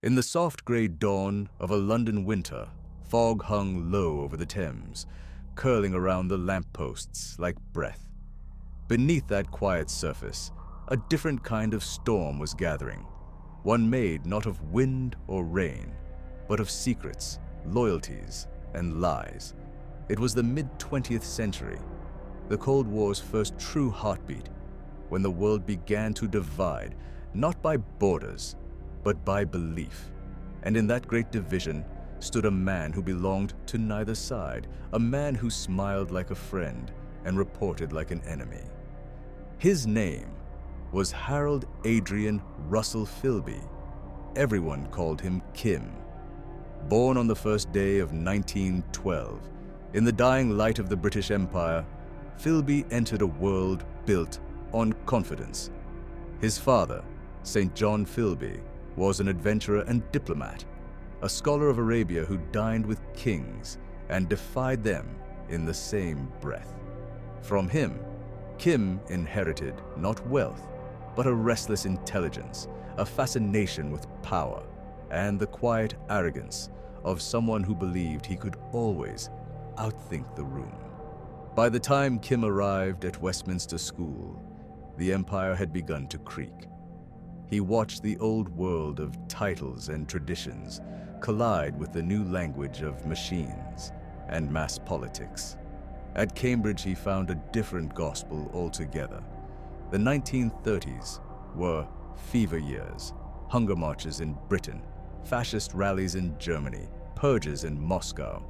In the soft grey dawn of a London winter, fog hung low over the Thames, curling around the lampposts like breath. Beneath that quiet surface, a different kind of storm was gathering, one made not of wind or rain, but of secrets, loyalties, and lies. It was the mid-20th century, the Cold War's first true heartbeat, when the world began to divide, not by borders, but by belief. And in that great division stood a man who belonged to neither side, a man who smiled like a friend and reported like an enemy. His name was Harold Adrian Russell Philby. Everyone called him Kim. Born on the first day of 1912, in the dying light of the British Empire, Philby entered a world built on confidence. His father, St. John Philby, was an adventurer and diplomat, a scholar of Arabia who dined with kings and defied them in the same breath. From him, Kim inherited not wealth, but a restless intelligence, a fascination with power, and the quiet arrogance of someone who believed he could always outthink the room. By the time Kim arrived at Westminster School, the empire had begun to creak. He watched the old world of titles and traditions collide with the new language of machines and mass politics. At Cambridge, he found a different gospel altogether. The 1930s were fever years, hunger marches in Britain, fascist rallies in Germany, purges in Moscow.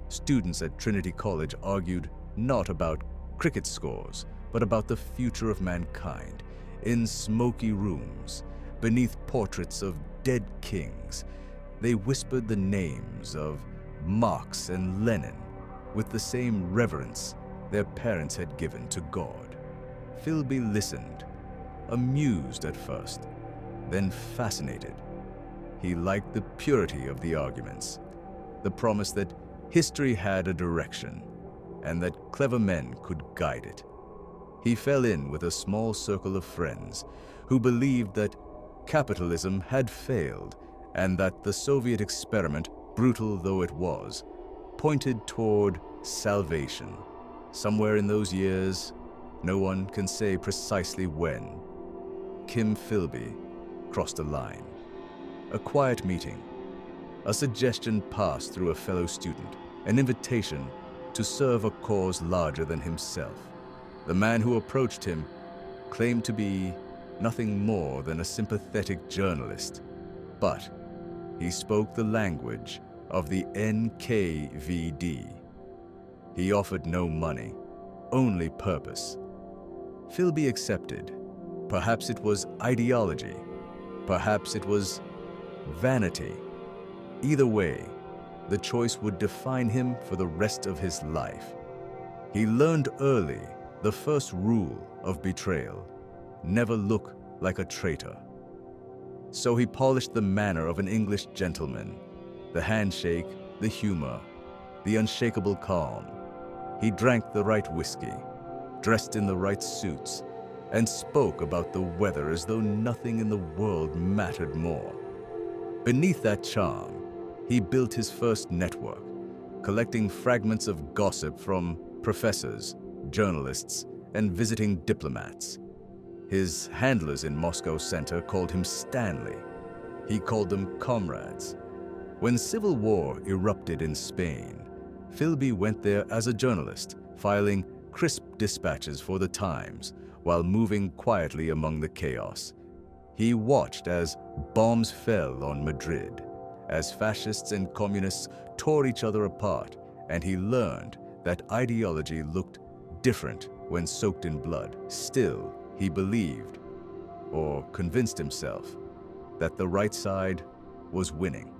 Students at Trinity College argued not about cricket scores, but about the future of mankind. In smoky rooms, beneath portraits of dead kings, they whispered the names of Marx and Lenin with the same reverence their parents had given to God. Philby listened, amused at first, then fascinated. He liked the purity of the arguments, the promise that history had a direction, and that clever men could guide it. He fell in with a small circle of friends who believed that capitalism had failed and that the Soviet experiment, brutal though it was, pointed toward salvation. Somewhere in those years, no one can say precisely when, Kim Philby crossed a line. A quiet meeting, a suggestion passed through a fellow student, an invitation to serve a cause larger than himself. The man who approached him claimed to be nothing more than a sympathetic journalist, but he spoke the language of the NKVD. He offered no money, only purpose. Philby accepted. Perhaps it was ideology, perhaps it was vanity. Either way, the choice would define him for the rest of his life. He learned early the first rule of betrayal: never look like a traitor. So he polished the manner of an English gentleman, the handshake, the humor, the unshakable calm. He drank the right whiskey, dressed in the right suits, and spoke about the weather as though nothing in the world mattered more. Beneath that charm, he built his first network, collecting fragments of gossip from professors, journalists, and visiting diplomats. His handlers in Moscow Center called him Stanley. He called them comrades. When civil war erupted in Spain, Philby went there as a journalist, filing crisp dispatches for the Times while moving quietly among the chaos. He watched as bombs fell on Madrid, as fascists and communists tore each other apart, and he learned that ideology looked different when soaked in blood. Still, he believed, or convinced himself, that the right side was winning.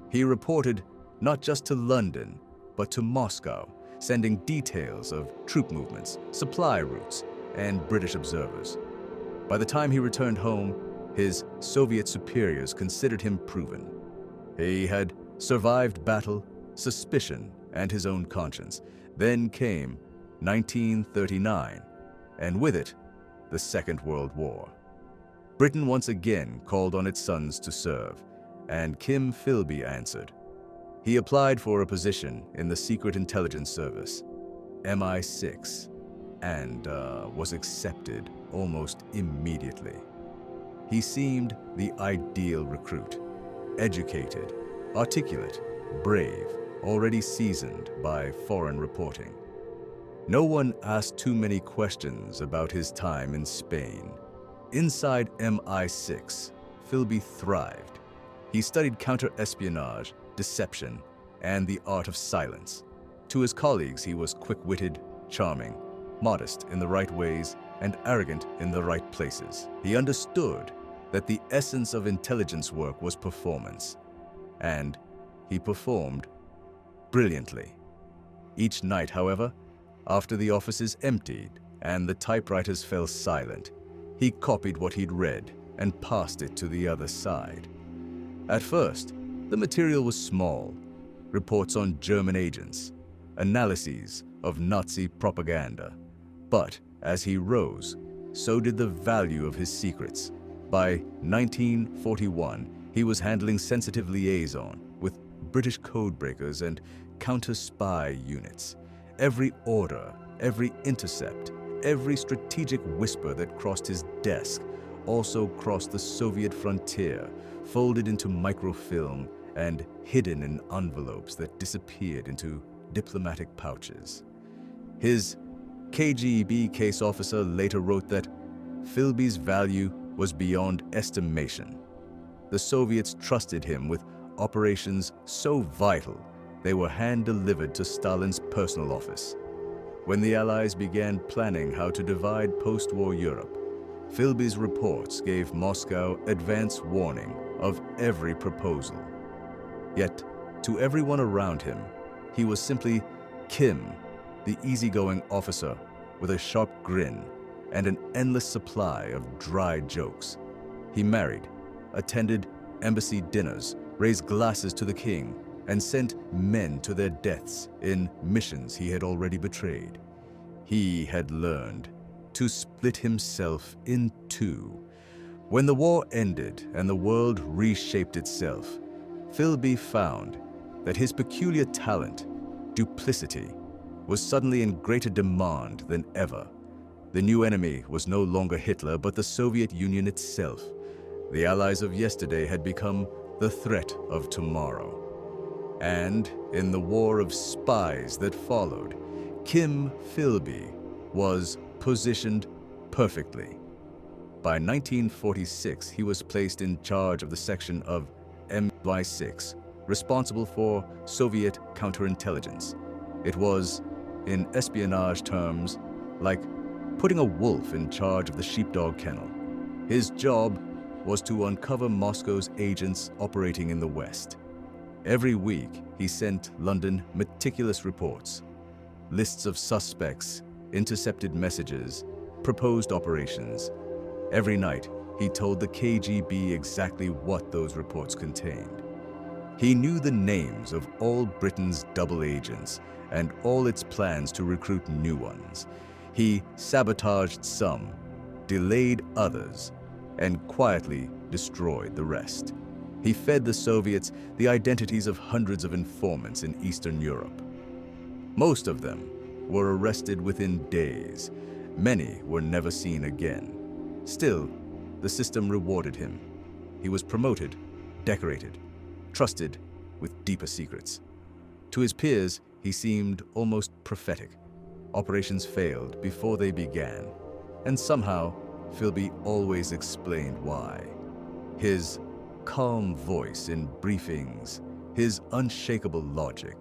He reported not just to London, but to Moscow, sending details of troop movements, supply routes, and British observers. By the time he returned home, his Soviet superiors considered him proven. He had survived battle, suspicion, and his own conscience. Then came 1939, and with it, the Second World War. Britain once again called on its sons to serve, and Kim Philby answered. He applied for a position in the Secret Intelligence Service, MI6, and was accepted almost immediately. He seemed the ideal recruit, educated, articulate, brave, already seasoned by foreign reporting. No one asked too many questions about his time in Spain. Inside MI6, Philby thrived. He studied counter-espionage, deception, and the art of silence. To his colleagues, he was quick-witted, charming, modest in the right ways, and arrogant in the right places. He understood that the essence of intelligence work was performance, and he performed brilliantly. Each night, however, after the offices emptied and the typewriters fell silent, he copied what he'd read and passed it to the other side. At first, the material was small: reports on German agents, analyses of Nazi propaganda. But as he rose, so did the value of his secrets. By 1941, he was handling sensitive liaison with British codebreakers and counter-spy units. Every order, every intercept, every strategic whisper that crossed his desk also crossed the Soviet frontier, folded into microfilm and hidden in envelopes that disappeared into diplomatic pouches. His KGB case officer later wrote that Philby's value was beyond estimation. The Soviets trusted him with operations so vital they were hand-delivered to Stalin's personal office. When the Allies began planning how to divide post-war Europe, Philby's reports gave Moscow advance warning of every proposal. Yet, to everyone around him, he was simply Kim, the easygoing officer with a sharp grin and an endless supply of dry jokes. He married, attended embassy dinners, raised glasses to the king, and sent men to their deaths in missions he had already betrayed. He had learned to split himself in two. When the war ended and the world reshaped itself, Philby found that his peculiar talent, duplicity, was suddenly in greater demand than ever. The new enemy was no longer Hitler, but the Soviet Union itself. The allies of yesterday had become the threat of tomorrow. And in the war of spies that followed, Kim Philby was positioned perfectly. By 1946, he was placed in charge of the section of MI6, responsible for Soviet counterintelligence. It was, in espionage terms, like putting a wolf in charge of the sheepdog kennel. His job was to uncover Moscow's agents operating in the West. Every week, he sent London meticulous reports, lists of suspects, intercepted messages, proposed operations. Every night, he told the KGB exactly what those reports contained. He knew the names of all Britain's double agents and all its plans to recruit new ones. He sabotaged some, delayed others, and quietly destroyed the rest. He fed the Soviets the identities of hundreds of informants in Eastern Europe. Most of them were arrested within days. Many were never seen again. Still, the system rewarded him. He was promoted, decorated, trusted with deeper secrets. To his peers, he seemed almost prophetic. Operations failed before they began, and somehow Philby always explained why. His calm voice in briefings, his unshakable logic,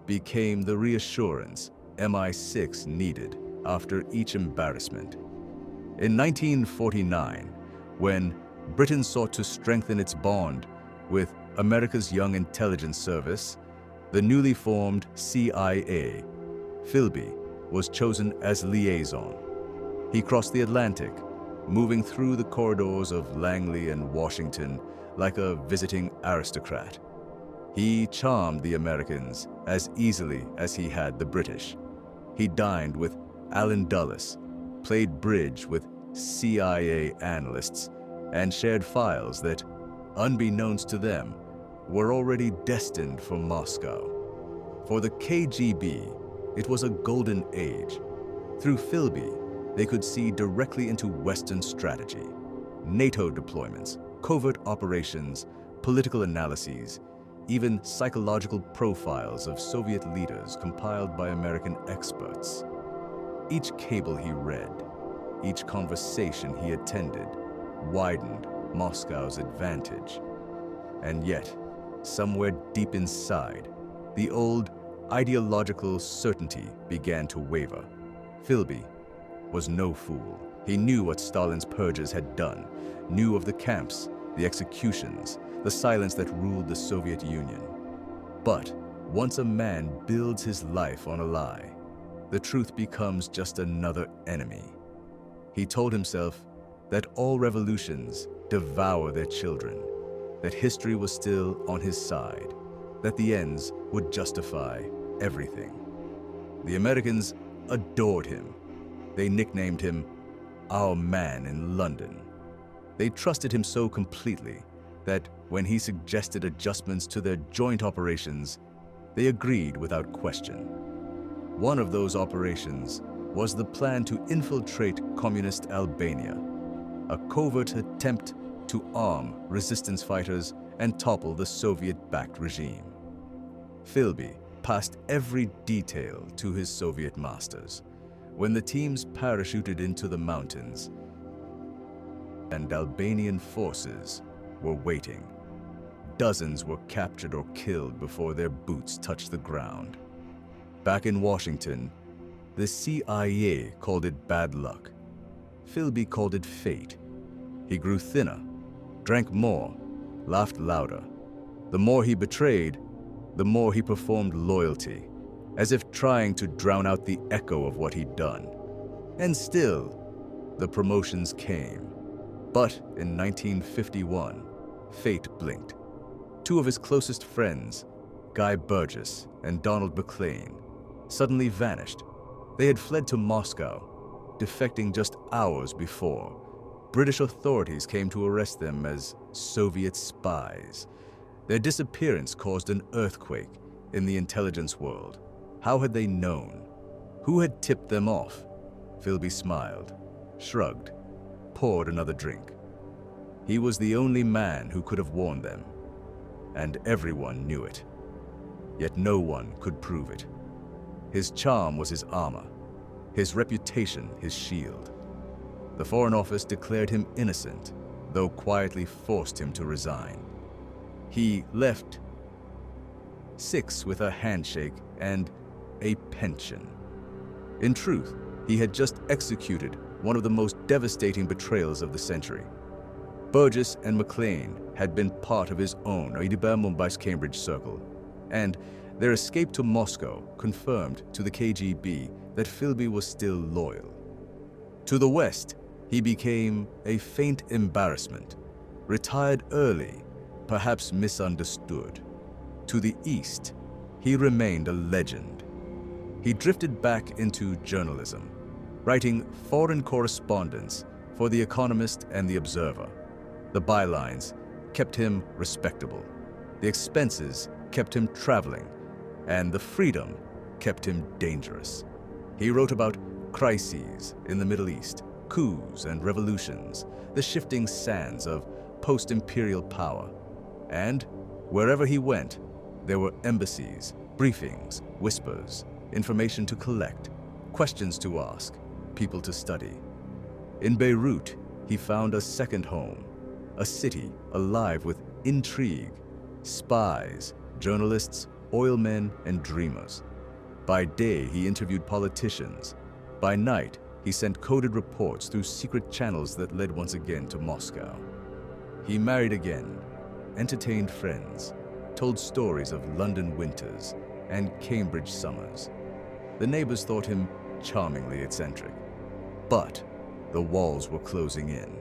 became the reassurance MI6 needed after each embarrassment. In 1949, when Britain sought to strengthen its bond with America's young intelligence service, the newly formed CIA, Philby was chosen as liaison. He crossed the Atlantic, moving through the corridors of Langley and Washington like a visiting aristocrat. He charmed the Americans as easily as he had the British. He dined with Allen Dulles, played bridge with CIA analysts, and shared files that, unbeknownst to them, were already destined for Moscow. For the KGB, it was a golden age. Through Philby, they could see directly into Western strategy, NATO deployments, covert operations, political analyses, even psychological profiles of Soviet leaders compiled by American experts. Each cable he read, each conversation he attended, widened Moscow's advantage. And yet, somewhere deep inside, the old ideological certainty began to waver. Philby was no fool. He knew what Stalin's purges had done, knew of the camps, the executions, the silence that ruled the Soviet Union. But once a man builds his life on a lie, the truth becomes just another enemy. He told himself that all revolutions devour their children, that history was still on his side, that the ends would justify everything. The Americans adored him. They nicknamed him "Our Man in London." They trusted him so completely that when he suggested adjustments to their joint operations, they agreed without question. One of those operations was the plan to infiltrate communist Albania, a covert attempt to arm resistance fighters and topple the Soviet-backed regime. Philby passed every detail to his Soviet masters. When the teams parachuted into the mountains, and Albanian forces were waiting. Dozens were captured or killed before their boots touched the ground. Back in Washington, the CIA called it bad luck. Philby called it fate. He grew thinner, drank more, laughed louder. The more he betrayed, the more he performed loyalty, as if trying to drown out the echo of what he'd done. And still, the promotions came. But in 1951, fate blinked. Two of his closest friends, Guy Burgess and Donald McLean, suddenly vanished. They had fled to Moscow, defecting just hours before. British authorities came to arrest them as Soviet spies. Their disappearance caused an earthquake in the intelligence world. How had they known? Who had tipped them off? Philby smiled, shrugged, poured another drink. He was the only man who could have warned them, and everyone knew it. Yet no one could prove it. His charm was his armor, his reputation his shield. The Foreign Office declared him innocent, though quietly forced him to resign. He left 6 with a handshake and a pension. In truth, he had just executed one of the most devastating betrayals of the century. Burgess and McLean had been part of his own Idibir Mumbai's Cambridge circle, and their escape to Moscow confirmed to the KGB that Philby was still loyal. To the West, he became a faint embarrassment, retired early, perhaps misunderstood. To the East, he remained a legend. He drifted back into journalism, writing foreign correspondence for The Economist and The Observer. The bylines kept him respectable. The expenses kept him traveling, and the freedom kept him dangerous. He wrote about crises in the Middle East, coups and revolutions, the shifting sands of post-imperial power. And wherever he went, there were embassies, briefings, whispers, information to collect, questions to ask, people to study. In Beirut, he found a second home, a city alive with intrigue, spies, journalists, oilmen, and dreamers. By day, he interviewed politicians. By night, he sent coded reports through secret channels that led once again to Moscow. He married again, entertained friends, told stories of London winters and Cambridge summers. The neighbors thought him charmingly eccentric, but the walls were closing in.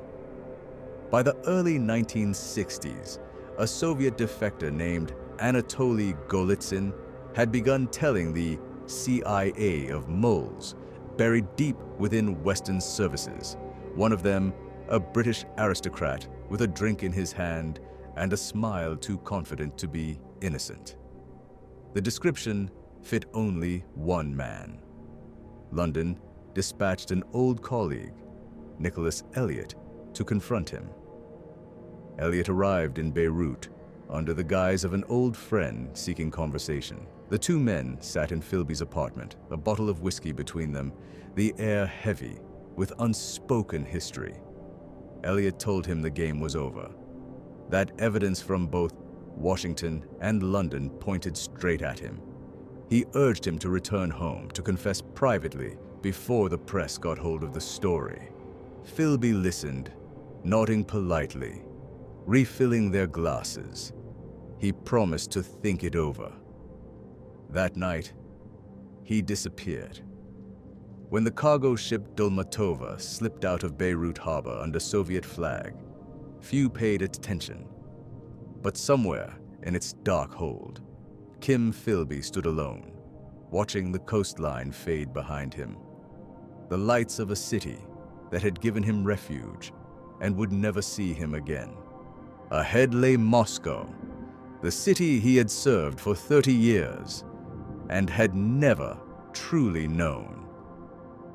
By the early 1960s, a Soviet defector named Anatoly Golitsyn had begun telling the CIA of moles buried deep within Western services. One of them, a British aristocrat with a drink in his hand and a smile too confident to be innocent. The description fit only one man. London dispatched an old colleague, Nicholas Elliot, to confront him. Elliot arrived in Beirut under the guise of an old friend seeking conversation. The two men sat in Philby's apartment, a bottle of whiskey between them, the air heavy with unspoken history. Elliot told him the game was over. That evidence from both Washington and London pointed straight at him. He urged him to return home to confess privately before the press got hold of the story. Philby listened, nodding politely, refilling their glasses. He promised to think it over. That night, he disappeared. When the cargo ship Dolmatova slipped out of Beirut harbor under Soviet flag, few paid attention. But somewhere in its dark hold, Kim Philby stood alone, watching the coastline fade behind him. The lights of a city that had given him refuge and would never see him again. Ahead lay Moscow, the city he had served for 30 years and had never truly known.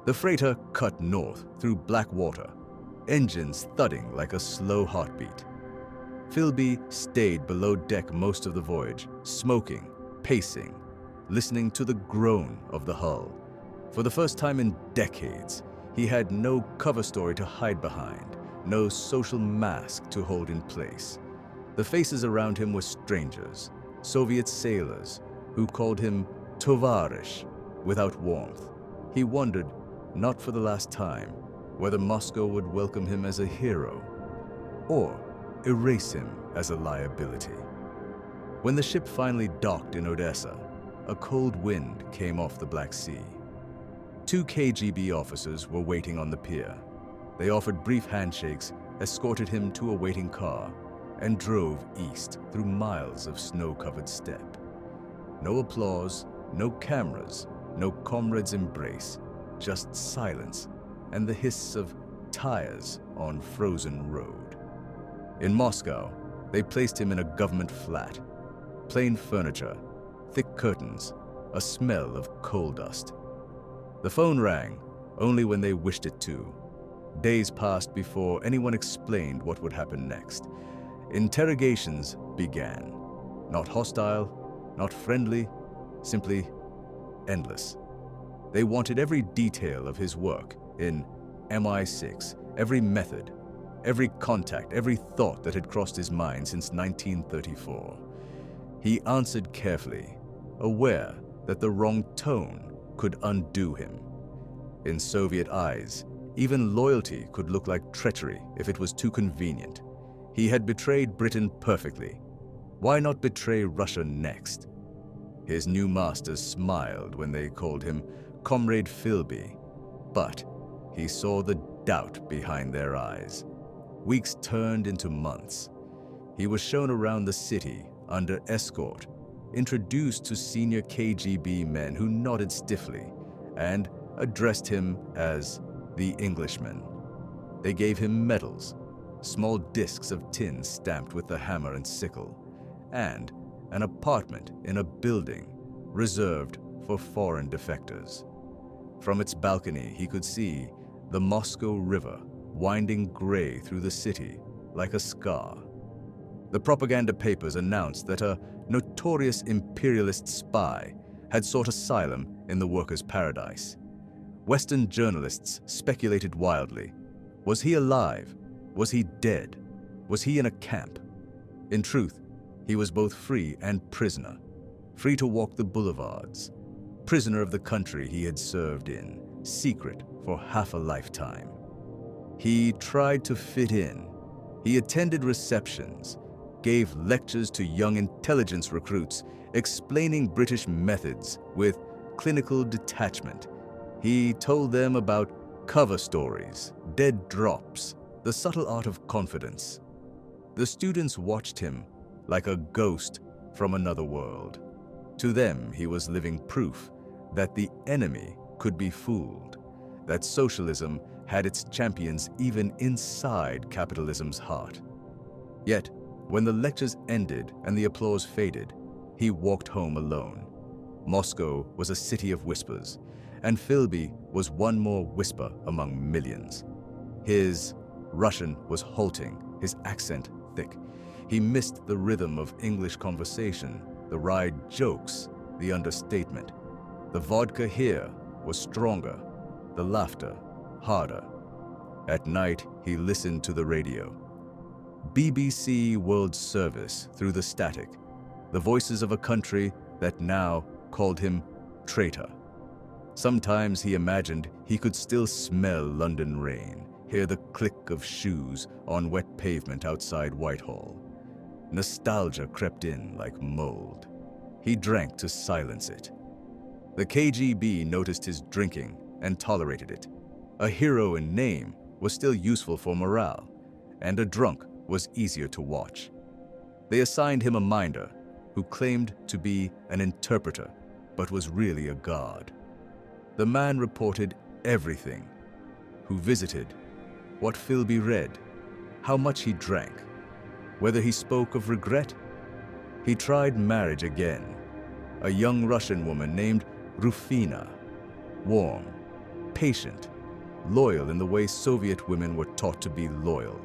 The freighter cut north through black water, engines thudding like a slow heartbeat. Philby stayed below deck most of the voyage, smoking, pacing, listening to the groan of the hull. For the first time in decades, he had no cover story to hide behind, no social mask to hold in place. The faces around him were strangers, Soviet sailors, who called him Tovarish without warmth. He wondered, not for the last time, whether Moscow would welcome him as a hero or erase him as a liability. When the ship finally docked in Odessa, a cold wind came off the Black Sea. 2 KGB officers were waiting on the pier. They offered brief handshakes, escorted him to a waiting car, and drove east through miles of snow-covered steppe. No applause, no cameras, no comrade's embrace, just silence and the hiss of tires on frozen road. In Moscow, they placed him in a government flat. Plain furniture, thick curtains, a smell of coal dust. The phone rang only when they wished it to. Days passed before anyone explained what would happen next. Interrogations began. Not hostile, not friendly, simply endless. They wanted every detail of his work in MI6, every method, every contact, every thought that had crossed his mind since 1934. He answered carefully, aware that the wrong tone could undo him. In Soviet eyes, even loyalty could look like treachery if it was too convenient. He had betrayed Britain perfectly. Why not betray Russia next? His new masters smiled when they called him Comrade Philby, but he saw the doubt behind their eyes. Weeks turned into months. He was shown around the city under escort, introduced to senior KGB men who nodded stiffly and addressed him as the Englishman. They gave him medals, small discs of tin stamped with the hammer and sickle, and an apartment in a building reserved for foreign defectors. From its balcony, he could see the Moscow River winding gray through the city like a scar. The propaganda papers announced that a notorious imperialist spy had sought asylum in the workers' paradise. Western journalists speculated wildly. Was he alive? Was he dead? Was he in a camp? In truth, he was both free and prisoner, free to walk the boulevards, prisoner of the country he had served in, secret for half a lifetime. He tried to fit in. He attended receptions, gave lectures to young intelligence recruits, explaining British methods with clinical detachment. He told them about cover stories, dead drops, the subtle art of confidence. The students watched him like a ghost from another world. To them, he was living proof that the enemy could be fooled, that socialism had its champions even inside capitalism's heart. Yet, When the lectures ended and the applause faded, he walked home alone. Moscow was a city of whispers, and Philby was one more whisper among millions. His Russian was halting, his accent thick. He missed the rhythm of English conversation, the wry jokes, the understatement. The vodka here was stronger, the laughter harder. At night, he listened to the radio. BBC World Service through the static, the voices of a country that now called him traitor. Sometimes he imagined he could still smell London rain, hear the click of shoes on wet pavement outside Whitehall. Nostalgia crept in like mold. He drank to silence it. The KGB noticed his drinking and tolerated it. A hero in name was still useful for morale, and a drunk was easier to watch. They assigned him a minder who claimed to be an interpreter, but was really a god. The man reported everything: who visited, what Philby read, how much he drank, whether he spoke of regret. He tried marriage again. A young Russian woman named Rufina, warm, patient, loyal in the way Soviet women were taught to be loyal.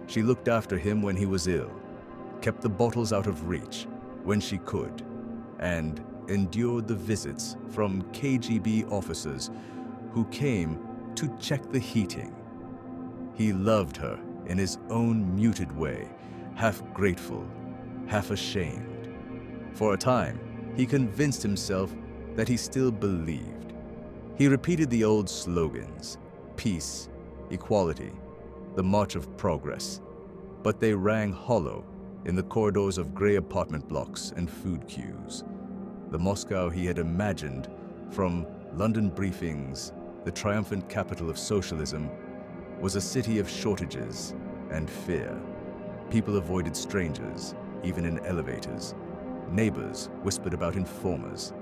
She looked after him when he was ill, kept the bottles out of reach when she could, and endured the visits from KGB officers who came to check the heating. He loved her in his own muted way, half grateful, half ashamed. For a time, he convinced himself that he still believed. He repeated the old slogans: peace, equality, the march of progress, but they rang hollow in the corridors of gray apartment blocks and food queues. The Moscow he had imagined from London briefings, the triumphant capital of socialism, was a city of shortages and fear. People avoided strangers, even in elevators. Neighbors whispered about informers.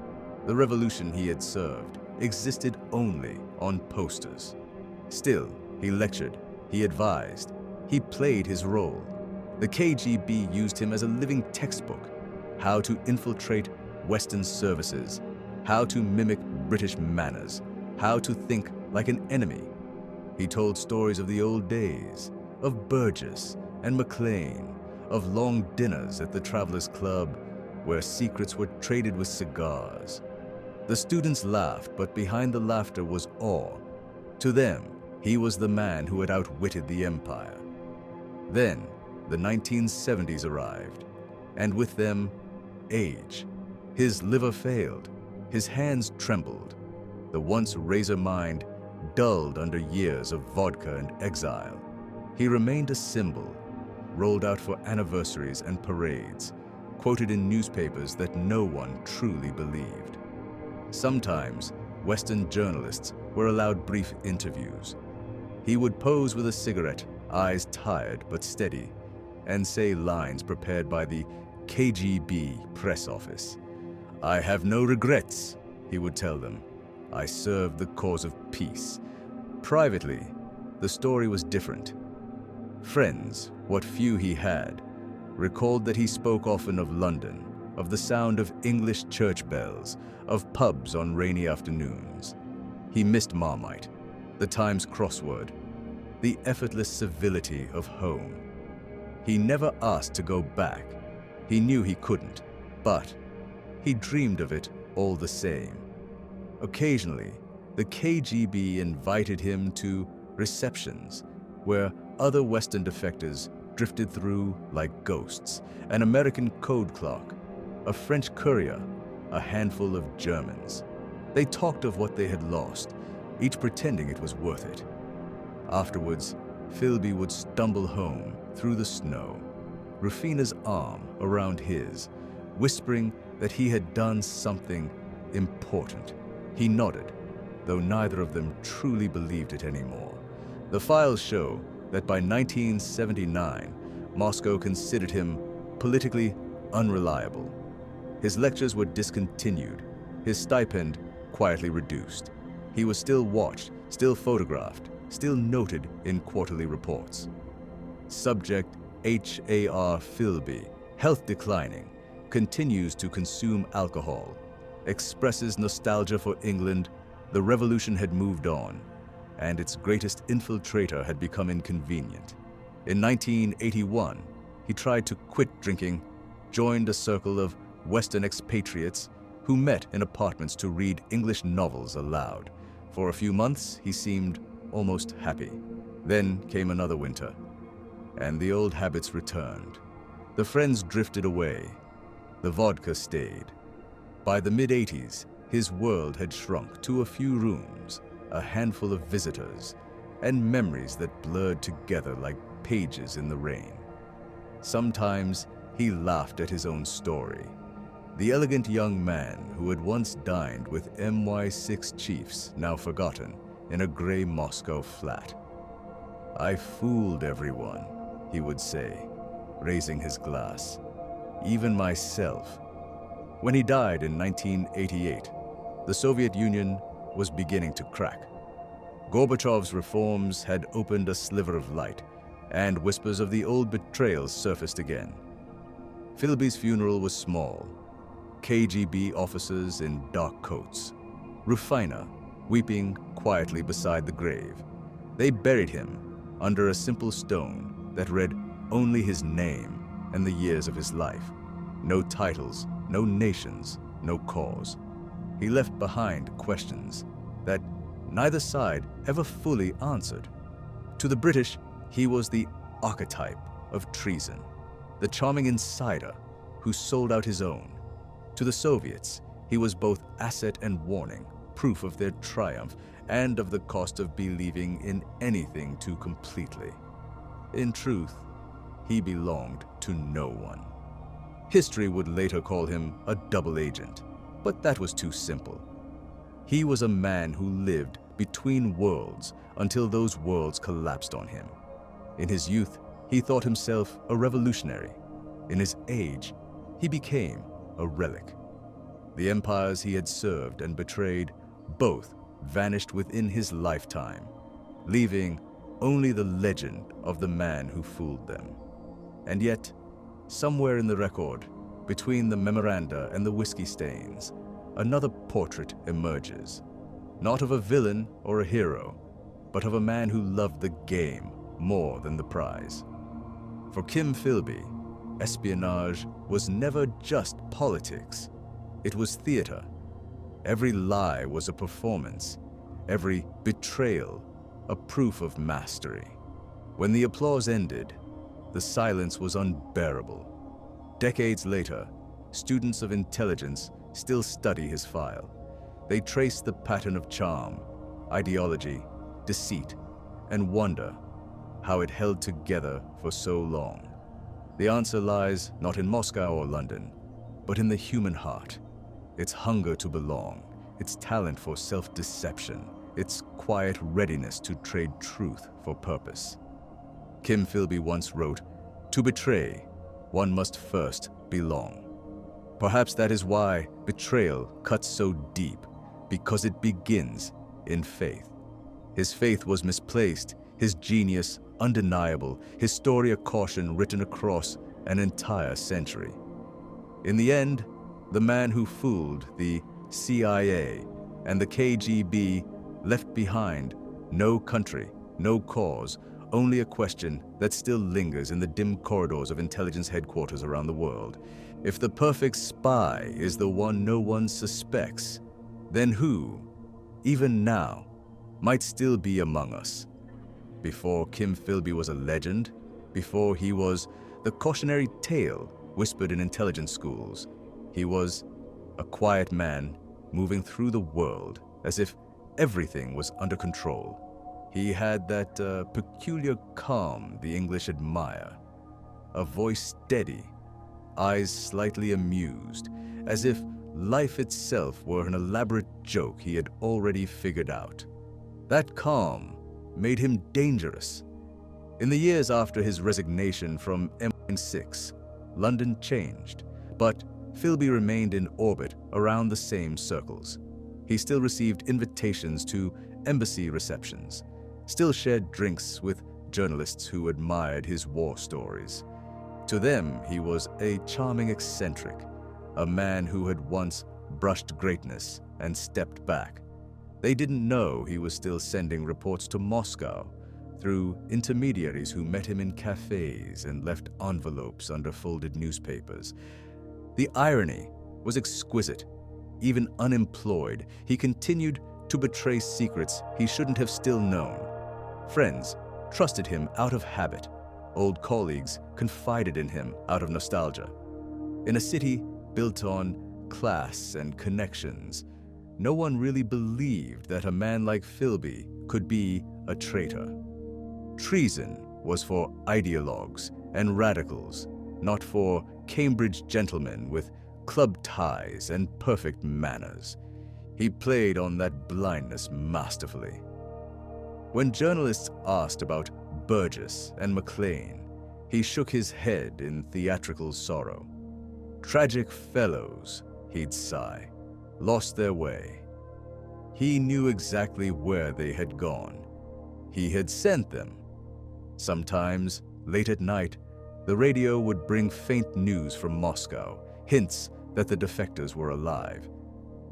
The revolution he had served existed only on posters. Still, he lectured, he advised, he played his role. The KGB used him as a living textbook: how to infiltrate Western services, how to mimic British manners, how to think like an enemy. He told stories of the old days, of Burgess and Maclean, of long dinners at the Travelers Club where secrets were traded with cigars. The students laughed, but behind the laughter was awe. To them, he was the man who had outwitted the empire. Then, the 1970s arrived, and with them, age. His liver failed, his hands trembled. The once razor mind dulled under years of vodka and exile. He remained a symbol, rolled out for anniversaries and parades, quoted in newspapers that no one truly believed. Sometimes, Western journalists were allowed brief interviews. He would pose with a cigarette, eyes tired but steady, and say lines prepared by the KGB press office. "I have no regrets," he would tell them. "I served the cause of peace." Privately, the story was different. Friends, what few he had, recalled that he spoke often of London, of the sound of English church bells, of pubs on rainy afternoons. He missed Marmite, the Times crossword, the effortless civility of home. He never asked to go back. He knew he couldn't, but he dreamed of it all the same. Occasionally, the KGB invited him to receptions where other Western defectors drifted through like ghosts: an American code clerk, a French courier, a handful of Germans. They talked of what they had lost, each pretending it was worth it. Afterwards, Philby would stumble home through the snow, Rufina's arm around his, whispering that he had done something important. He nodded, though neither of them truly believed it anymore. The files show that by 1979, Moscow considered him politically unreliable. His lectures were discontinued, his stipend quietly reduced. He was still watched, still photographed, still noted in quarterly reports. Subject: H.A.R. Philby, health declining, continues to consume alcohol, expresses nostalgia for England. The revolution had moved on, and its greatest infiltrator had become inconvenient. In 1981, he tried to quit drinking, joined a circle of Western expatriates who met in apartments to read English novels aloud. For a few months, he seemed almost happy. Then came another winter, and the old habits returned. The friends drifted away. The vodka stayed. By the mid-80s, his world had shrunk to a few rooms, a handful of visitors, and memories that blurred together like pages in the rain. Sometimes he laughed at his own story. The elegant young man who had once dined with MI6 chiefs, now forgotten, in a gray Moscow flat. "I fooled everyone," he would say, raising his glass. "Even myself." When he died in 1988, the Soviet Union was beginning to crack. Gorbachev's reforms had opened a sliver of light, and whispers of the old betrayals surfaced again. Philby's funeral was small. KGB officers in dark coats. Rufina weeping quietly beside the grave. They buried him under a simple stone that read only his name and the years of his life. No titles, no nations, no cause. He left behind questions that neither side ever fully answered. To the British, he was the archetype of treason, the charming insider who sold out his own. To the Soviets, he was both asset and warning, proof of their triumph and of the cost of believing in anything too completely. In truth, he belonged to no one. History would later call him a double agent, but that was too simple. He was a man who lived between worlds until those worlds collapsed on him. In his youth, he thought himself a revolutionary. In his age, he became a relic. The empires he had served and betrayed both vanished within his lifetime, leaving only the legend of the man who fooled them. And yet, somewhere in the record, between the memoranda and the whiskey stains, another portrait emerges, not of a villain or a hero, but of a man who loved the game more than the prize. For Kim Philby, espionage was never just politics. It was theater. Every lie was a performance, every betrayal a proof of mastery. When the applause ended, the silence was unbearable. Decades later, students of intelligence still study his file. They trace the pattern of charm, ideology, deceit, and wonder how it held together for so long. The answer lies not in Moscow or London, but in the human heart, its hunger to belong, its talent for self-deception, its quiet readiness to trade truth for purpose. Kim Philby once wrote, "To betray, one must first belong." Perhaps that is why betrayal cuts so deep, because it begins in faith. His faith was misplaced, his genius undeniable, his story a caution written across an entire century. In the end, the man who fooled the CIA and the KGB left behind no country, no cause, only a question that still lingers in the dim corridors of intelligence headquarters around the world. If the perfect spy is the one no one suspects, then who, even now, might still be among us? Before Kim Philby was a legend, before he was the cautionary tale whispered in intelligence schools, he was a quiet man moving through the world as if everything was under control. He had that peculiar calm the English admire, a voice steady, eyes slightly amused, as if life itself were an elaborate joke he had already figured out. That calm made him dangerous. In the years after his resignation from MI6, London changed, but Philby remained in orbit around the same circles. He still received invitations to embassy receptions, still shared drinks with journalists who admired his war stories, To them, he was a charming eccentric, a man who had once brushed greatness and stepped back. They didn't know he was still sending reports to Moscow through intermediaries who met him in cafes and left envelopes under folded newspapers. The irony was exquisite. Even unemployed, he continued to betray secrets he shouldn't have still known. Friends trusted him out of habit. Old colleagues confided in him out of nostalgia. In a city built on class and connections, no one really believed that a man like Philby could be a traitor. Treason was for ideologues and radicals, not for Cambridge gentlemen with club ties and perfect manners. He played on that blindness masterfully. When journalists asked about Burgess and Maclean, he shook his head in theatrical sorrow. Tragic fellows, he'd sigh, lost their way. He knew exactly where they had gone. He had sent them. Sometimes, late at night, the radio would bring faint news from Moscow, hints that the defectors were alive.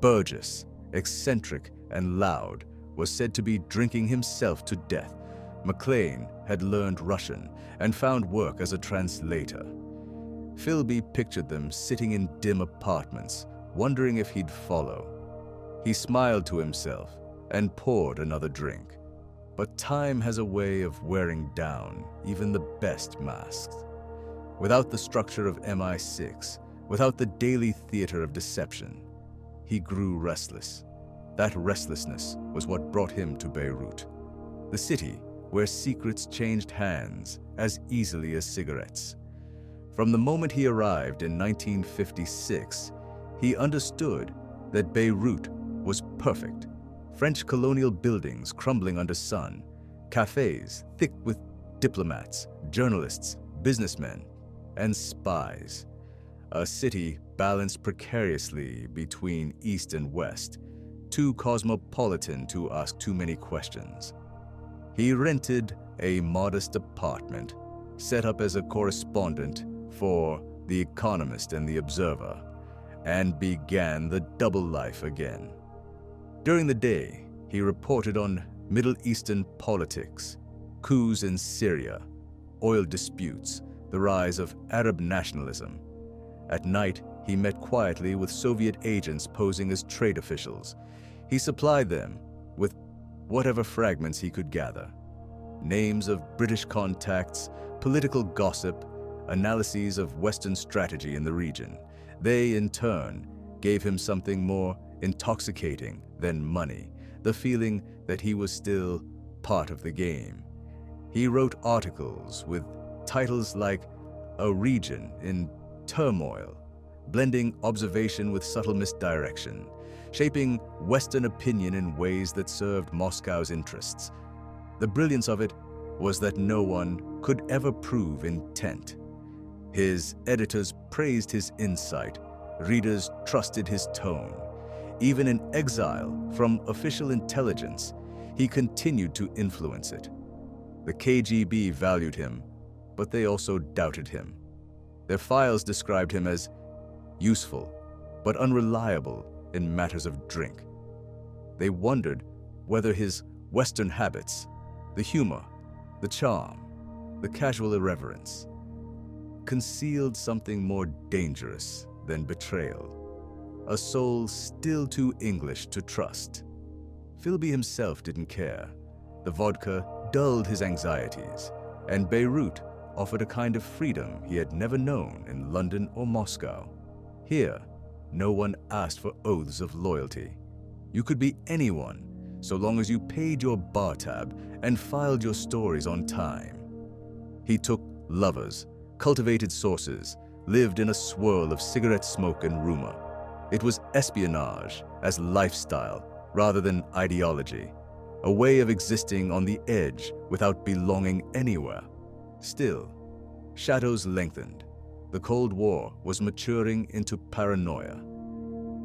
Burgess, eccentric and loud, was said to be drinking himself to death. Maclean had learned Russian and found work as a translator. Philby pictured them sitting in dim apartments, wondering if he'd follow. He smiled to himself and poured another drink. But time has a way of wearing down even the best masks. Without the structure of MI6, without the daily theater of deception, he grew restless. That restlessness was what brought him to Beirut, the city where secrets changed hands as easily as cigarettes. From the moment he arrived in 1956, he understood that Beirut was perfect. French colonial buildings crumbling under sun, cafes thick with diplomats, journalists, businessmen, and spies. A city balanced precariously between East and West, too cosmopolitan to ask too many questions. He rented a modest apartment, set up as a correspondent for The Economist and The Observer, and began the double life again. During the day, he reported on Middle Eastern politics, coups in Syria, oil disputes, the rise of Arab nationalism. At night, he met quietly with Soviet agents posing as trade officials. He supplied them with whatever fragments he could gather. Names of British contacts, political gossip, analyses of Western strategy in the region. They, in turn, gave him something more intoxicating than money, the feeling that he was still part of the game. He wrote articles with titles like A Region in Turmoil, blending observation with subtle misdirection, shaping Western opinion in ways that served Moscow's interests. The brilliance of it was that no one could ever prove intent. His editors praised his insight, readers trusted his tone. Even in exile from official intelligence, he continued to influence it. The KGB valued him, but they also doubted him. Their files described him as useful, but unreliable in matters of drink. They wondered whether his Western habits, the humor, the charm, the casual irreverence, concealed something more dangerous than betrayal. A soul still too English to trust. Philby himself didn't care. The vodka dulled his anxieties, and Beirut offered a kind of freedom he had never known in London or Moscow. Here, no one asked for oaths of loyalty. You could be anyone, so long as you paid your bar tab and filed your stories on time. He took lovers, cultivated sources, lived in a swirl of cigarette smoke and rumor. It was espionage as lifestyle rather than ideology, a way of existing on the edge without belonging anywhere. Still, shadows lengthened. The Cold War was maturing into paranoia.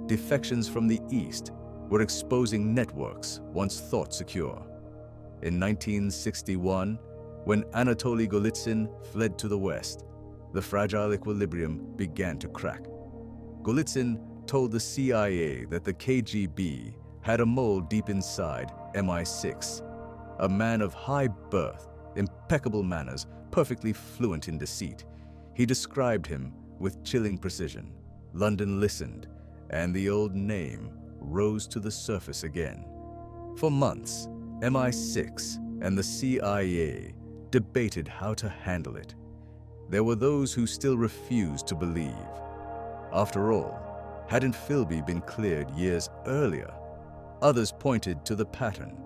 Defections from the East were exposing networks once thought secure. In 1961, when Anatoly Golitsyn fled to the West, the fragile equilibrium began to crack. Golitsyn told the CIA that the KGB had a mole deep inside MI6, a man of high birth, impeccable manners, perfectly fluent in deceit. He described him with chilling precision. London listened, and the old name rose to the surface again. For months, MI6 and the CIA debated how to handle it. There were those who still refused to believe. After all, hadn't Philby been cleared years earlier? Others pointed to the pattern: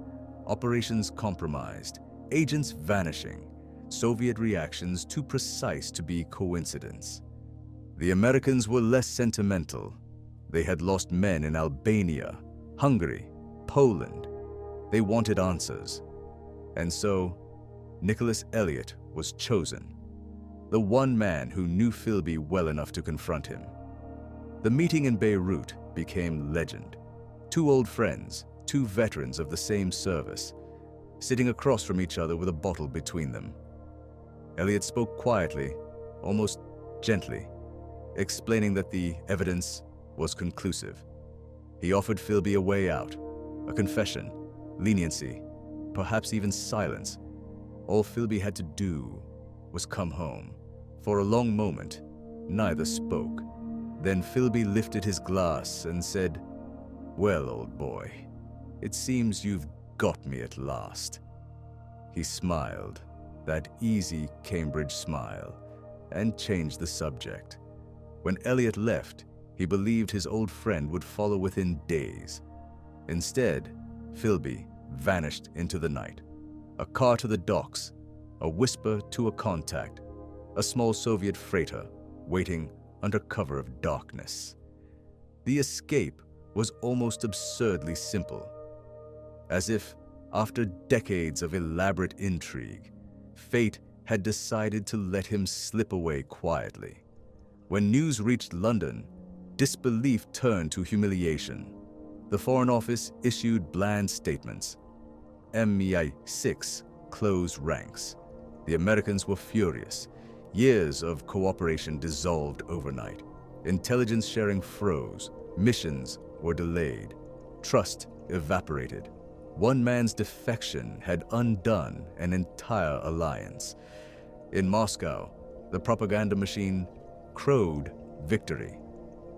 operations compromised, agents vanishing, Soviet reactions too precise to be coincidence. The Americans were less sentimental. They had lost men in Albania, Hungary, Poland. They wanted answers. And so, Nicholas Elliott was chosen, the one man who knew Philby well enough to confront him. The meeting in Beirut became legend. Two old friends, two veterans of the same service, sitting across from each other with a bottle between them. Elliott spoke quietly, almost gently, explaining that the evidence was conclusive. He offered Philby a way out, a confession, leniency, perhaps even silence. All Philby had to do was come home. For a long moment, neither spoke. Then Philby lifted his glass and said, "Well, old boy, it seems you've got me at last." He smiled, that easy Cambridge smile, and changed the subject. When Elliott left, he believed his old friend would follow within days. Instead, Philby vanished into the night. A car to the docks, a whisper to a contact, a small Soviet freighter waiting under cover of darkness. The escape was almost absurdly simple, as if, after decades of elaborate intrigue, fate had decided to let him slip away quietly. When news reached London, disbelief turned to humiliation. The Foreign Office issued bland statements. MI6 closed ranks. The Americans were furious. Years of cooperation dissolved overnight. Intelligence sharing froze. Missions were delayed. Trust evaporated. One man's defection had undone an entire alliance. In Moscow, the propaganda machine crowed victory.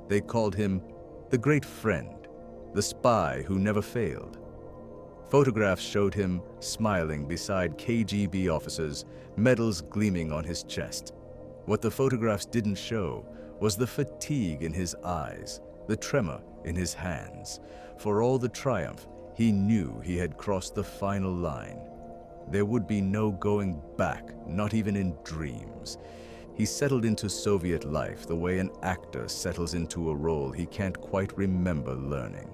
They called him the Great Friend, the spy who never failed. Photographs showed him smiling beside KGB officers, medals gleaming on his chest. What the photographs didn't show was the fatigue in his eyes, the tremor in his hands. For all the triumph, he knew he had crossed the final line. There would be no going back, not even in dreams. He settled into Soviet life the way an actor settles into a role he can't quite remember learning.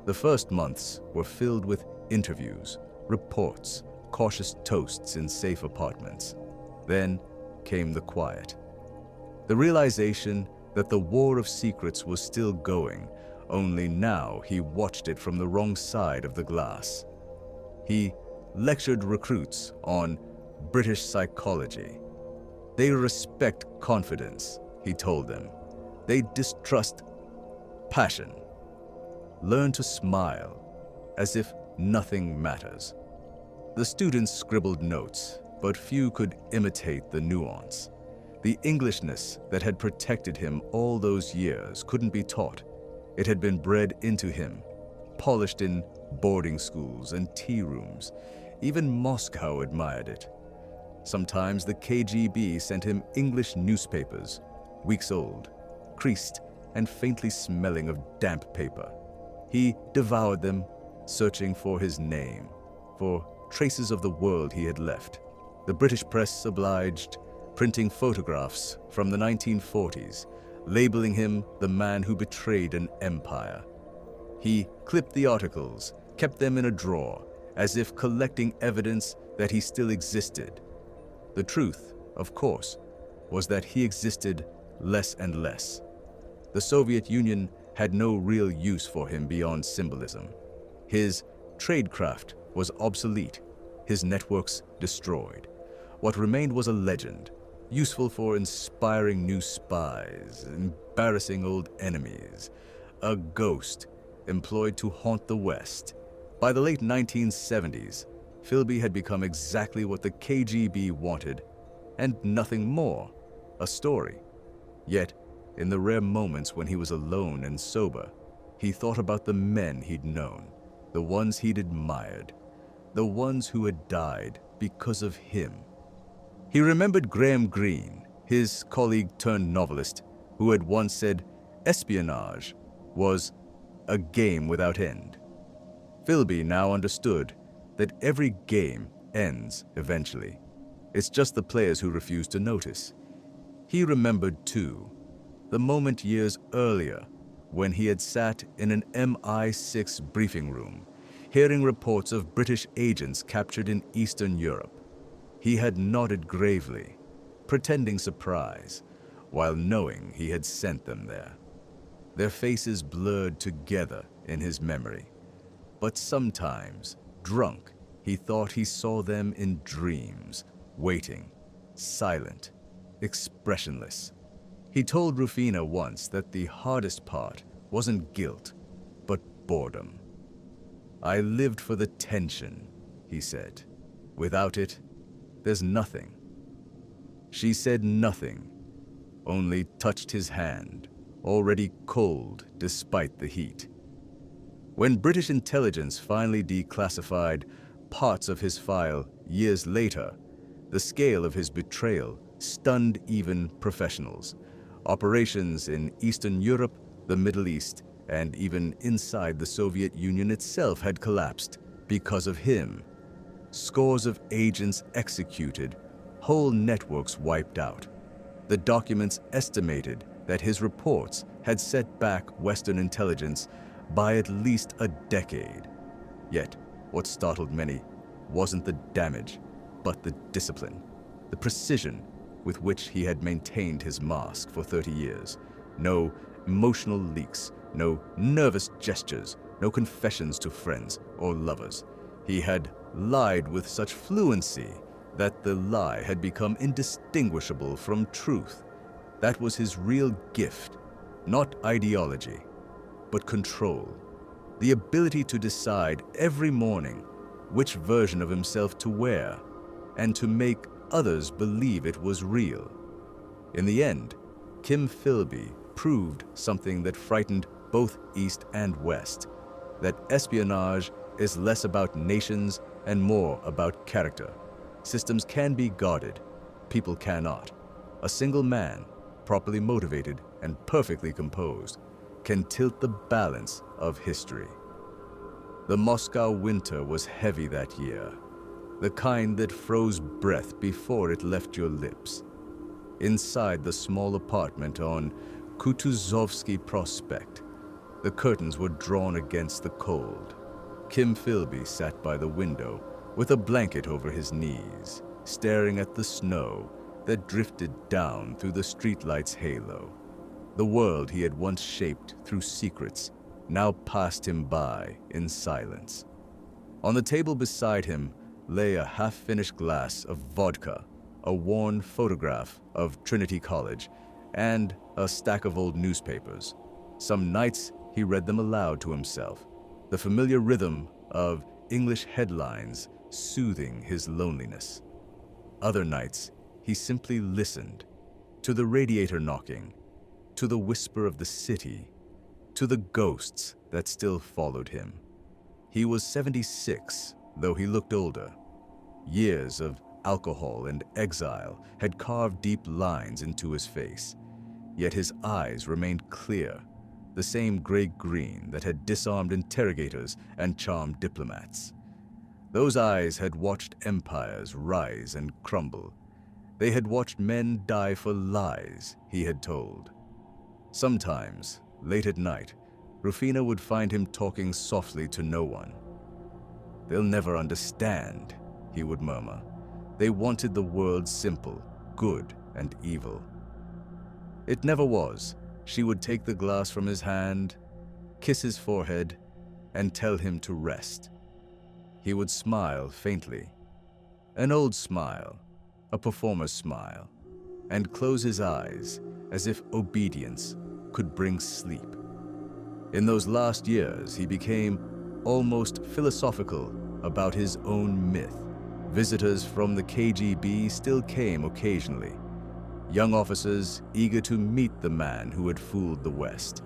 The first months were filled with interviews, reports, cautious toasts in safe apartments. Then came the quiet. The realization that the war of secrets was still going, only now he watched it from the wrong side of the glass. He lectured recruits on British psychology. They respect confidence, he told them. They distrust passion. Learn to smile, as if nothing matters. The students scribbled notes, but few could imitate the nuance. The Englishness that had protected him all those years couldn't be taught. It had been bred into him, polished in boarding schools and tea rooms. Even Moscow admired it. Sometimes the KGB sent him English newspapers, weeks old, creased and faintly smelling of damp paper. He devoured them, searching for his name, for traces of the world he had left. The British press obliged, printing photographs from the 1940s, labeling him the man who betrayed an empire. He clipped the articles, kept them in a drawer, as if collecting evidence that he still existed. The truth, of course, was that he existed less and less. The Soviet Union had no real use for him beyond symbolism. His tradecraft was obsolete, his networks destroyed. What remained was a legend, useful for inspiring new spies, embarrassing old enemies, a ghost employed to haunt the West. By the late 1970s, Philby had become exactly what the KGB wanted, and nothing more, a story. Yet, in the rare moments when he was alone and sober, he thought about the men he'd known, the ones he'd admired, the ones who had died because of him. He remembered Graham Greene, his colleague turned novelist, who had once said espionage was a game without end. Philby now understood that every game ends eventually. It's just the players who refuse to notice. He remembered, too, the moment years earlier when he had sat in an MI6 briefing room, hearing reports of British agents captured in Eastern Europe. He had nodded gravely, pretending surprise, while knowing he had sent them there. Their faces blurred together in his memory, but sometimes, drunk, he thought he saw them in dreams, waiting, silent, expressionless. He told Rufina once that the hardest part wasn't guilt, but boredom. "I lived for the tension," he said. "Without it, there's nothing." She said nothing, only touched his hand, already cold despite the heat. When British intelligence finally declassified parts of his file years later, the scale of his betrayal stunned even professionals. Operations in Eastern Europe, the Middle East, and even inside the Soviet Union itself had collapsed because of him. Scores of agents executed, whole networks wiped out. The documents estimated that his reports had set back Western intelligence by at least a decade. Yet, what startled many wasn't the damage, but the discipline, the precision with which he had maintained his mask for 30 years. No emotional leaks, no nervous gestures, no confessions to friends or lovers. He had lied with such fluency that the lie had become indistinguishable from truth. That was his real gift, not ideology, but control. The ability to decide every morning which version of himself to wear, and to make others believe it was real. In the end, Kim Philby proved something that frightened both East and West, that espionage is less about nations and more about character. Systems can be guarded, people cannot. A single man, properly motivated and perfectly composed, can tilt the balance of history. The Moscow winter was heavy that year, the kind that froze breath before it left your lips. Inside the small apartment on Kutuzovsky Prospect, the curtains were drawn against the cold. Kim Philby sat by the window with a blanket over his knees, staring at the snow that drifted down through the streetlight's halo. The world he had once shaped through secrets now passed him by in silence. On the table beside him lay a half-finished glass of vodka, a worn photograph of Trinity College, and a stack of old newspapers. Some nights he read them aloud to himself, the familiar rhythm of English headlines soothing his loneliness. Other nights he simply listened to the radiator knocking, to the whisper of the city, to the ghosts that still followed him. He was 76, though he looked older. Years of alcohol and exile had carved deep lines into his face, yet his eyes remained clear, the same gray-green that had disarmed interrogators and charmed diplomats. Those eyes had watched empires rise and crumble. They had watched men die for lies he had told. Sometimes, late at night, Rufina would find him talking softly to no one. "They'll never understand," he would murmur. "They wanted the world simple, good and evil." It never was. She would take the glass from his hand, kiss his forehead, and tell him to rest. He would smile faintly. An old smile, a performer's smile. and close his eyes as if obedience could bring sleep. In those last years, he became almost philosophical about his own myth. Visitors from the KGB still came occasionally, young officers eager to meet the man who had fooled the West.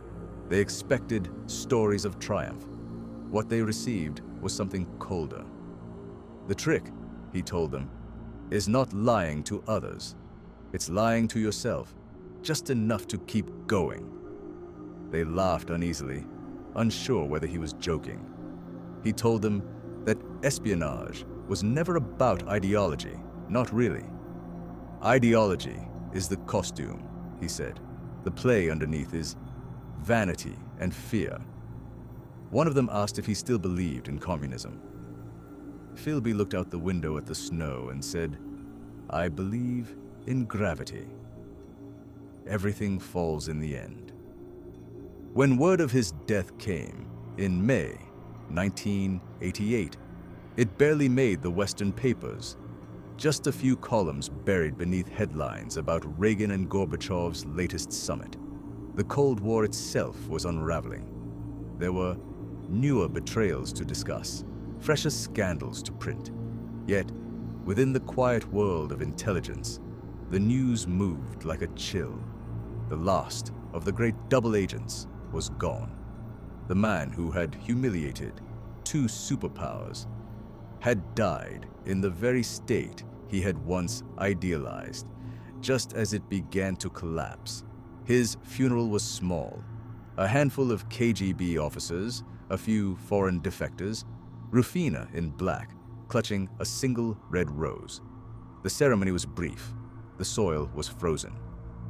They expected stories of triumph. What they received was something colder. The trick, he told them, is not lying to others. It's lying to yourself, just enough to keep going. They laughed uneasily, unsure whether he was joking. He told them that espionage was never about ideology, not really. Ideology is the costume, he said. The play underneath is vanity and fear. One of them asked if he still believed in communism. Philby looked out the window at the snow and said, "I believe in gravity. Everything falls in the end." When word of his death came in May 1988, it barely made the Western papers. Just a few columns buried beneath headlines about Reagan and Gorbachev's latest summit. The Cold War itself was unraveling. There were newer betrayals to discuss, fresher scandals to print. Yet, within the quiet world of intelligence, the news moved like a chill. The last of the great double agents was gone. The man who had humiliated two superpowers had died in the very state he had once idealized, just as it began to collapse. His funeral was small. A handful of KGB officers, a few foreign defectors, Rufina in black, clutching a single red rose. The ceremony was brief. The soil was frozen.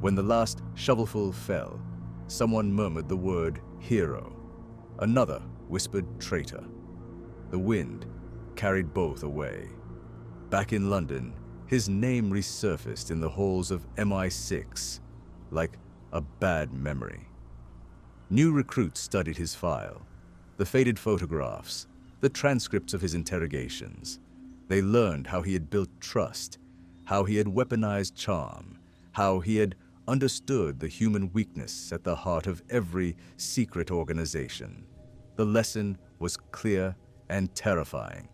When the last shovelful fell, someone murmured the word hero. Another whispered traitor. The wind carried both away. Back in London, his name resurfaced in the halls of MI6 like a bad memory. New recruits studied his file, the faded photographs, the transcripts of his interrogations. They learned how he had built trust, how he had weaponized charm, how he had understood the human weakness at the heart of every secret organization. The lesson was clear and terrifying.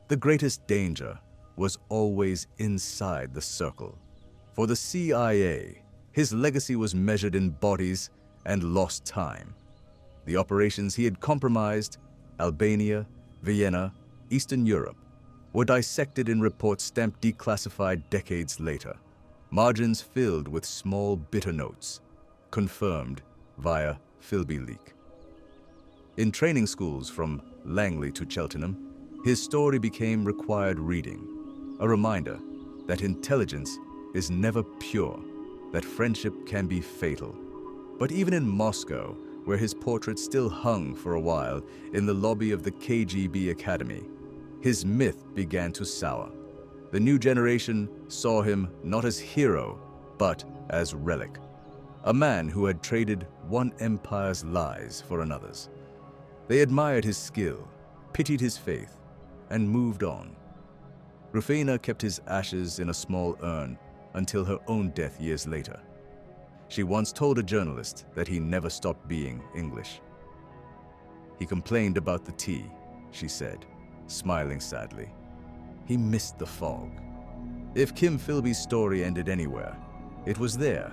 The greatest danger was always inside the circle. For the CIA, his legacy was measured in bodies and lost time. The operations he had compromised, Albania, Vienna, Eastern Europe, were dissected in reports stamped declassified decades later, margins filled with small bitter notes, confirmed via Philby leak. In training schools from Langley to Cheltenham, his story became required reading, a reminder that intelligence is never pure, that friendship can be fatal. But even in Moscow, where his portrait still hung for a while in the lobby of the KGB Academy, his myth began to sour. The new generation saw him not as hero, but as relic, a man who had traded one empire's lies for another's. They admired his skill, pitied his faith, and moved on. Rufina kept his ashes in a small urn until her own death years later. She once told a journalist that he never stopped being English. He complained about the tea, she said, smiling sadly. He missed the fog. If Kim Philby's story ended anywhere, it was there,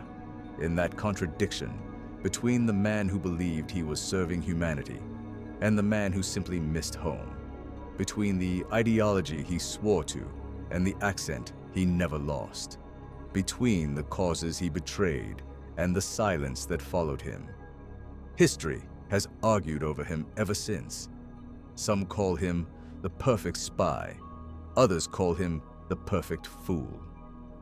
in that contradiction between the man who believed he was serving humanity and the man who simply missed home, between the ideology he swore to and the accent he never lost, between the causes he betrayed and the silence that followed him. History has argued over him ever since. Some call him the perfect spy. Others call him the perfect fool.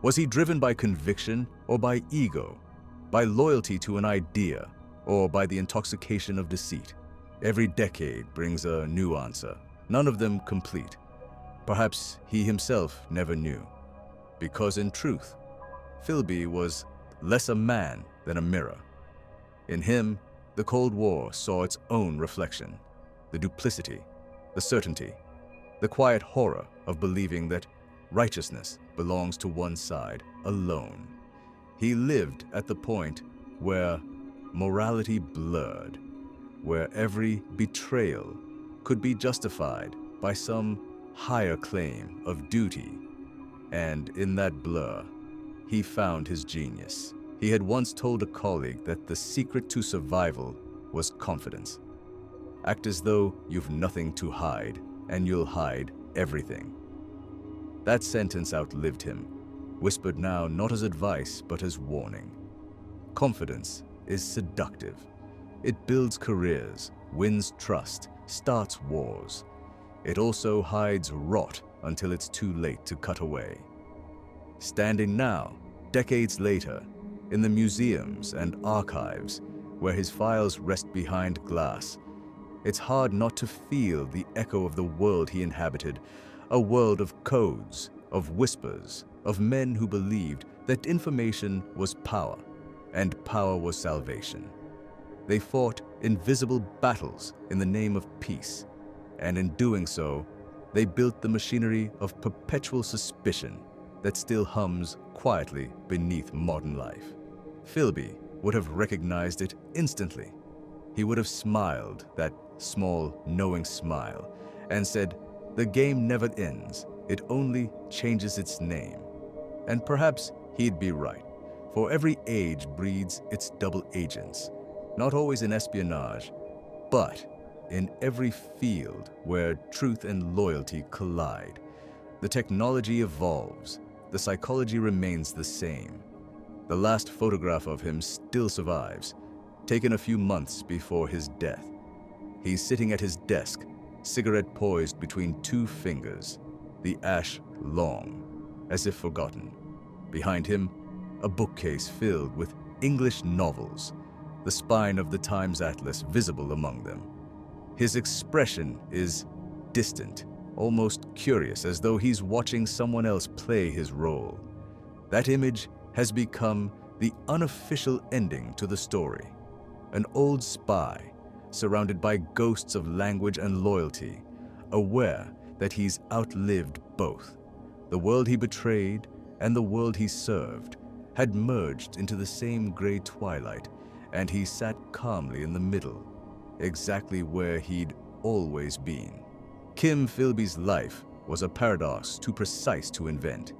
Was he driven by conviction or by ego, by loyalty to an idea or by the intoxication of deceit? Every decade brings a new answer, none of them complete. Perhaps he himself never knew, because in truth, Philby was less a man than a mirror. In him, the Cold War saw its own reflection, the duplicity, the certainty, the quiet horror of believing that righteousness belongs to one side alone. He lived at the point where morality blurred, where every betrayal could be justified by some higher claim of duty. And in that blur, he found his genius. He had once told a colleague that the secret to survival was confidence. Act as though you've nothing to hide, and you'll hide everything. That sentence outlived him, whispered now not as advice but as warning. Confidence is seductive. It builds careers, wins trust, starts wars. It also hides rot until it's too late to cut away. Standing now, decades later, in the museums and archives where his files rest behind glass, it's hard not to feel the echo of the world he inhabited, a world of codes, of whispers, of men who believed that information was power, and power was salvation. They fought invisible battles in the name of peace, and in doing so, they built the machinery of perpetual suspicion that still hums quietly beneath modern life. Philby would have recognized it instantly. He would have smiled, that small, knowing smile, and said, "The game never ends, it only changes its name." And perhaps he'd be right, for every age breeds its double agents, not always in espionage, but in every field where truth and loyalty collide. The technology evolves, the psychology remains the same. The last photograph of him still survives, taken a few months before his death. He's sitting at his desk, cigarette poised between two fingers, the ash long, as if forgotten. Behind him, a bookcase filled with English novels, the spine of the Times Atlas visible among them. His expression is distant, almost curious, as though he's watching someone else play his role. That image has become the unofficial ending to the story. An old spy, surrounded by ghosts of language and loyalty, aware that he's outlived both. The world he betrayed and the world he served had merged into the same gray twilight, and he sat calmly in the middle, exactly where he'd always been. Kim Philby's life was a paradox too precise to invent.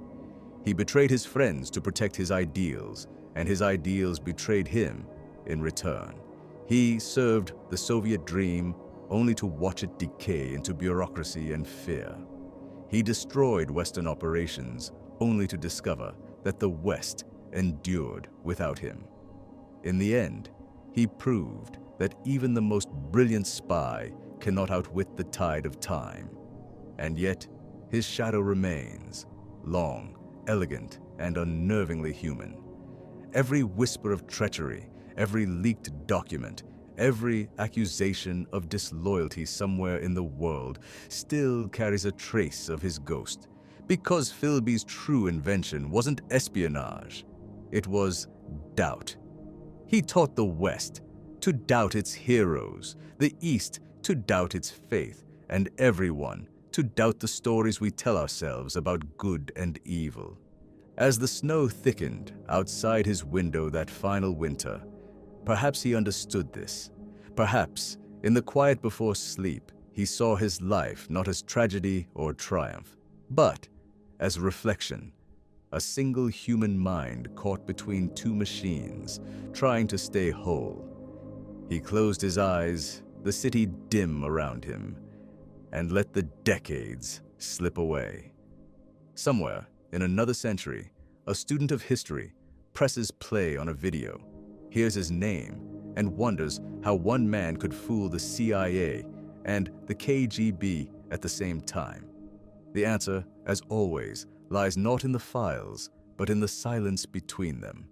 He betrayed his friends to protect his ideals, and his ideals betrayed him in return. He served the Soviet dream only to watch it decay into bureaucracy and fear. He destroyed Western operations only to discover that the West endured without him. In the end, he proved that even the most brilliant spy cannot outwit the tide of time. And yet, his shadow remains, long, elegant, and unnervingly human. Every whisper of treachery, every leaked document, every accusation of disloyalty somewhere in the world still carries a trace of his ghost. Because Philby's true invention wasn't espionage, it was doubt. He taught the West to doubt its heroes, the East to doubt its faith, and everyone to doubt the stories we tell ourselves about good and evil. As the snow thickened outside his window that final winter, perhaps he understood this. Perhaps, in the quiet before sleep, he saw his life not as tragedy or triumph, but as reflection, a single human mind caught between two machines, trying to stay whole. He closed his eyes, the city dim around him, and let the decades slip away. Somewhere, in another century, a student of history presses play on a video, hears his name, and wonders how one man could fool the CIA and the KGB at the same time. The answer, as always, lies not in the files, but in the silence between them.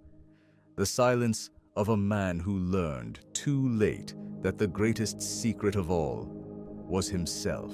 The silence of a man who learned too late that the greatest secret of all was himself.